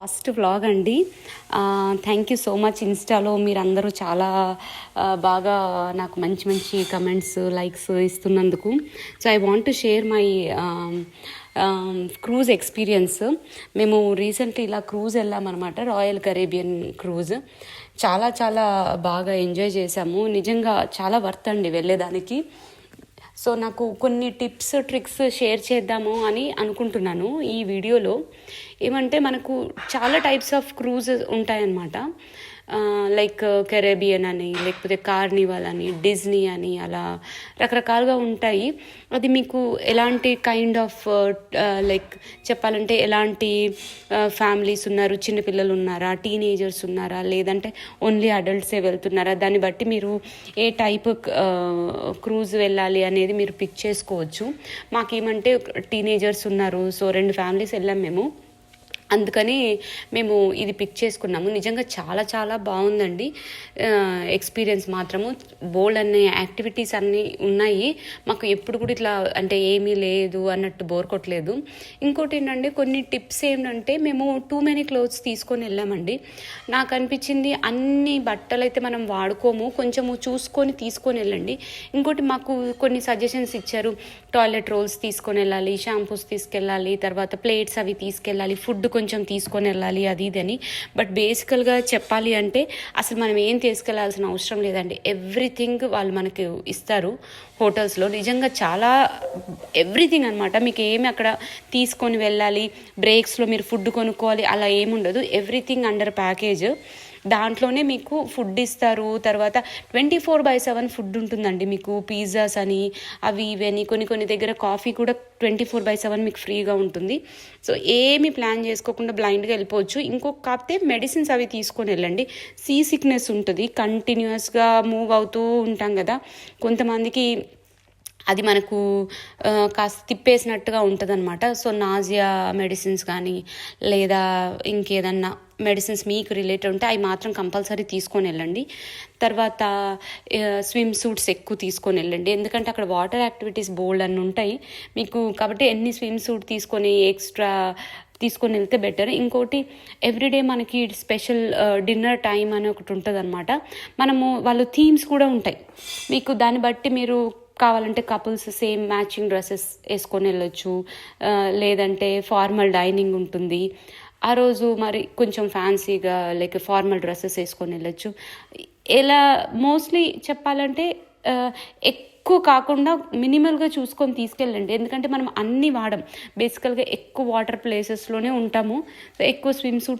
First vlog అండి. Thank you so much. ఇన్స్టాలో మీరందరూ చాలా బాగా నాకు మంచి మంచి కమెంట్స్, లైక్స్ ఇస్తున్నందుకు. So I want to share my cruise experience. మేము రీసెంట్లీ ఇలా క్రూజ్ వెళ్ళామన్నమాట, రాయల్ కరేబియన్ క్రూజ్. చాలా చాలా బాగా ఎంజాయ్ చేశాము. నిజంగా చాలా వర్త్ అండి వెళ్ళేదానికి. సో నాకు కొన్ని టిప్స్, ట్రిక్స్ షేర్ చేద్దాము అని అనుకుంటున్నాను ఈ వీడియోలో. ఏమంటే మనకు చాలా టైప్స్ ఆఫ్ క్రూజెస్ ఉంటాయన్నమాట. లైక్ కెరేబియన్ అని, లేకపోతే కార్నివాల్ అని, డిజ్నీ అని, అలా రకరకాలుగా ఉంటాయి. అది మీకు ఎలాంటి కైండ్ ఆఫ్ లైక్ చెప్పాలంటే ఎలాంటి ఫ్యామిలీస్ ఉన్నారు, చిన్నపిల్లలు ఉన్నారా, టీనేజర్స్ ఉన్నారా, లేదంటే ఓన్లీ అడల్ట్సే వెళ్తున్నారా, దాన్ని బట్టి మీరు ఏ టైప్ క్రూజ్ వెళ్ళాలి అనేది మీరు పిక్ చేసుకోవచ్చు. మాకేమంటే టీనేజర్స్ ఉన్నారు, సో 2 ఫ్యామిలీస్ వెళ్ళాం మేము. అందుకని మేము ఇది పిక్ చేసుకున్నాము. నిజంగా చాలా చాలా బాగుందండి ఎక్స్పీరియన్స్ మాత్రము. బోల్డ్ అనే యాక్టివిటీస్ అన్నీ ఉన్నాయి. మాకు ఎప్పుడు కూడా ఇట్లా అంటే ఏమీ లేదు అన్నట్టు బోర్ కొట్టలేదు. ఇంకోటి ఏంటంటే కొన్ని టిప్స్ ఏంటంటే, మేము టూ మెనీ క్లోత్స్ తీసుకొని వెళ్ళామండి. నాకు అనిపించింది అన్ని బట్టలు అయితే మనం వాడుకోము, కొంచెము చూసుకొని తీసుకొని వెళ్ళండి. ఇంకోటి మాకు కొన్ని సజెషన్స్ ఇచ్చారు. టాయిలెట్ రోల్స్ తీసుకొని వెళ్ళాలి, షాంపూస్ తీసుకెళ్ళాలి, తర్వాత ప్లేట్స్ అవి తీసుకెళ్ళాలి, ఫుడ్ కొంచెం తీసుకొని వెళ్ళాలి, అది ఇదని. బట్ బేసికల్గా చెప్పాలి అంటే అసలు మనం ఏం తీసుకెళ్లాల్సిన అవసరం లేదండి. ఎవ్రీథింగ్ వాళ్ళు మనకు ఇస్తారు హోటల్స్లో. నిజంగా చాలా ఎవ్రీథింగ్ అనమాట. మీకు ఏమి అక్కడ తీసుకొని వెళ్ళాలి, బ్రేక్స్లో మీరు ఫుడ్ కొనుక్కోవాలి, అలా ఏముండదు. Everything under package. దాంట్లోనే మీకు ఫుడ్ ఇస్తారు. తర్వాత 24/7 ఫుడ్ ఉంటుందండి మీకు. పిజ్జాస్ అని, అవి ఇవి అని, కొన్ని దగ్గర కాఫీ కూడా 24/7 మీకు ఫ్రీగా ఉంటుంది. సో ఏమి ప్లాన్ చేసుకోకుండా బ్లైండ్గా వెళ్ళిపోవచ్చు. కాకపోతే మెడిసిన్స్ అవి తీసుకొని వెళ్ళండి. సీ సిక్నెస్ ఉంటుంది, కంటిన్యూస్గా మూవ్ అవుతూ ఉంటాం కదా కొంతమందికి, అది మనకు కాస్త తిప్పేసినట్టుగా ఉంటుంది అనమాట. సో నాజియా మెడిసిన్స్ కానీ, లేదా ఇంకేదన్నా మెడిసిన్స్ మీకు రిలేటెడ్ ఉంటే అవి మాత్రం కంపల్సరీ తీసుకొని వెళ్ళండి. తర్వాత స్విమ్ సూట్స్ ఎక్కువ తీసుకొని వెళ్ళండి, ఎందుకంటే అక్కడ వాటర్ యాక్టివిటీస్ బోల్డ్ అన్నీ ఉంటాయి మీకు. కాబట్టి ఎన్ని స్విమ్ సూట్ తీసుకొని ఎక్స్ట్రా తీసుకొని వెళ్తే బెటర్. ఇంకోటి, ఎవ్రీడే మనకి స్పెషల్ డిన్నర్ టైం అని ఒకటి ఉంటుంది అనమాట. వాళ్ళు థీమ్స్ కూడా ఉంటాయి మీకు. దాన్ని బట్టి మీరు కావాలంటే కపుల్స్ సేమ్ మ్యాచింగ్ డ్రెస్సెస్ వేసుకొని వెళ్ళొచ్చు, లేదంటే ఫార్మల్ డైనింగ్ ఉంటుంది ఆ రోజు. మరి కొంచెం ఫ్యాన్సీగా లైక్ ఫార్మల్ డ్రెస్సెస్ వేసుకొని వెళ్ళొచ్చు. ఇలా మోస్ట్లీ చెప్పాలంటే ఎక్కువ కాకుండా మినిమల్గా చూసుకొని తీసుకెళ్ళండి, ఎందుకంటే మనం అన్నీ వాడం. బేసికల్గా ఎక్కువ వాటర్ ప్లేసెస్లోనే ఉంటాము. సో ఎక్కువ స్విమ్ సూట్స్